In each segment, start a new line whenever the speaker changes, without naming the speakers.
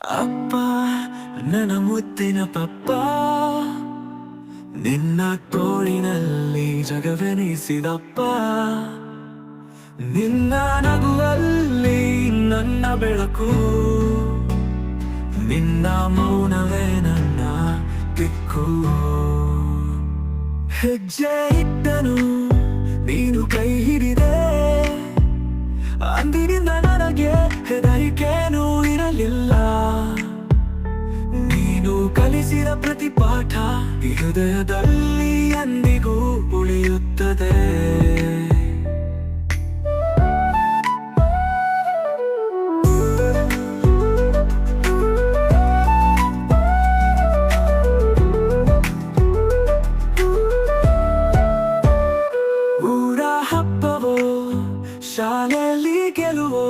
ಅಪ್ಪ ನನ್ನ ಮುದ್ದಿನ ಪಪ್ಪ, ನಿನ್ನ ತೋಳಿನಲ್ಲಿ ಜಗವೆನಿಸಿದಪ್ಪ. ನಿನ್ನ ನಗುವಲ್ಲಿ ನನ್ನ ಬೆಳಕು, ನಿನ್ನ ಮೌನವೇ ನನ್ನ ದಿಕ್ಕು. ಹೆಜ್ಜೆ ಇಟ್ಟನು ನೀನು ಕೈ ಹಿಡಿದೆ, ಅಂದಿನಿಂದ ನನಗೆ ಹೆದರಿಕೆನೂ ಇರಲಿಲ್ಲ. ನೀನು ಕಲಿಸಿದ ಪ್ರತಿ ಪಾಠ ಈ ಹೃದಯದಲ್ಲಿ ಎಂದಿಗೂ ಉಳಿಯುತ್ತದೆ. ಊರ ಹಬ್ಬವೋ ಶಾಲೆಯಲ್ಲಿ ಗೆಲುವೋ,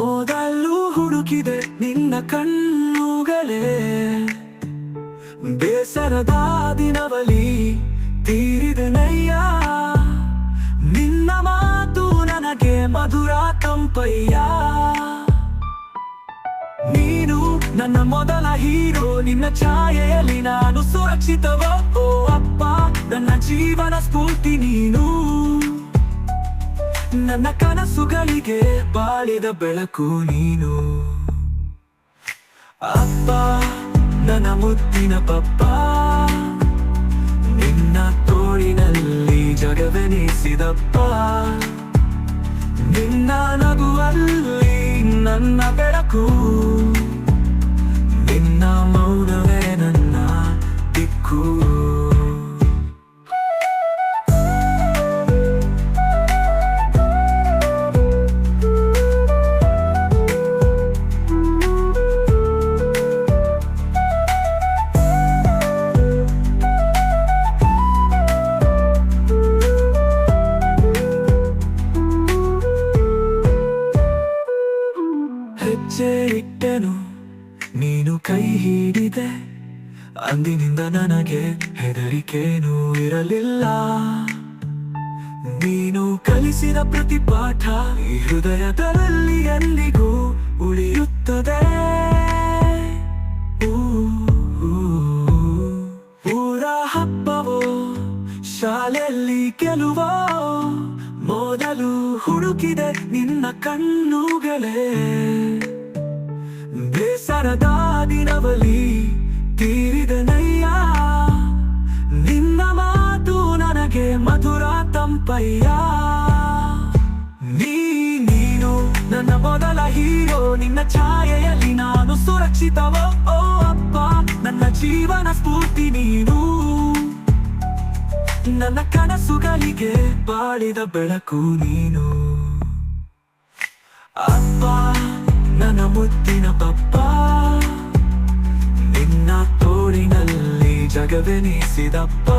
ಓದಲು ಹುಡುಕಿದೆ ನಿನ್ನ ಕಣ್ಣುಗಳೇ. ಬೇಸರದ ದಿನವಲಿ ತೀರಿದನಯ್ಯ, ನಿನ್ನ ಮಾತು ನನಗೆ ಮಧುರ ತಂಪಯ್ಯ. ನೀನು ನನ್ನ ಮೊದಲ ಹೀರೋ, ನಿನ್ನ ಛಾಯೆಯಲ್ಲಿ ನಾನು ಸುರಕ್ಷಿತವೋ. ಓ ಅಪ್ಪ, ನನ್ನ ಜೀವನ ಸ್ಫೂರ್ತಿ ನೀನು, ನನ್ನ ಕನಸುಗಳಿಗೆ ಬಾಳಿದ ಬೆಳಕು ನೀನು. ಅಪ್ಪ ನನ್ನ ಮುದ್ದಿನ ಪಪ್ಪ, ನಿನ್ನ ತೋಳಿನಲ್ಲಿ ಜಗವೆನಿಸಿದಪ್ಪ. ನಿನ್ನ ನಗುವಲ್ಲಿ ನನ್ನ ಬೆಳಕು, ನಿನ್ನ ಮೌನವೇ ನನ್ನ ದಿಕ್ಕು. ಹೆಜ್ಜೆ ಇಟ್ಟೆನು ನೀನು ಕೈ ಹಿಡಿದೆ, ಅಂದಿನಿಂದ ನನಗೆ ಹೆದರಿಕೆನೂ ಇರಲಿಲ್ಲ. ನೀನು ಕಲಿಸಿದ ಪ್ರತಿ ಪಾಠ ಈ ಹೃದಯದಲ್ಲಿ ಎಂದಿಗೂ ಉಳಿಯುತ್ತದೆ. ಊರ ಹಬ್ಬವೋ ಶಾಲೆಯಲ್ಲಿ ಗೆಲುವೋ, ಮೊದಲು ಹುಡುಕಿದೆ ನಿನ್ನ ಕಣ್ಣುಗಳೇ. ಬೇಸರದ ದಿನವಲಿ ತೀರಿದನಯ್ಯ, ನಿನ್ನ ಮಾತು ನನಗೆ ಮಧುರ ತಂಪಯ್ಯ. ನೀನು ನನ್ನ ಮೊದಲ ಹೀರೋ, ನಿನ್ನ ಛಾಯೆಯಲ್ಲಿ ನಾನು ಸುರಕ್ಷಿತವೋ. ಓ ಅಪ್ಪ, ನನ್ನ ಜೀವನ ಸ್ಫೂರ್ತಿ ನೀನು, ನನ್ನ ಕನಸುಗಳಿಗೆ ಬಾಳಿದ ಬೆಳಕು ನೀನು. ಅಪ್ಪ ನನ್ನ ಮುದ್ದಿನ ಪಪ್ಪ, ನಿನ್ನ ತೋಳಿನಲ್ಲಿ ಜಗವೆನಿಸಿದಪ್ಪ.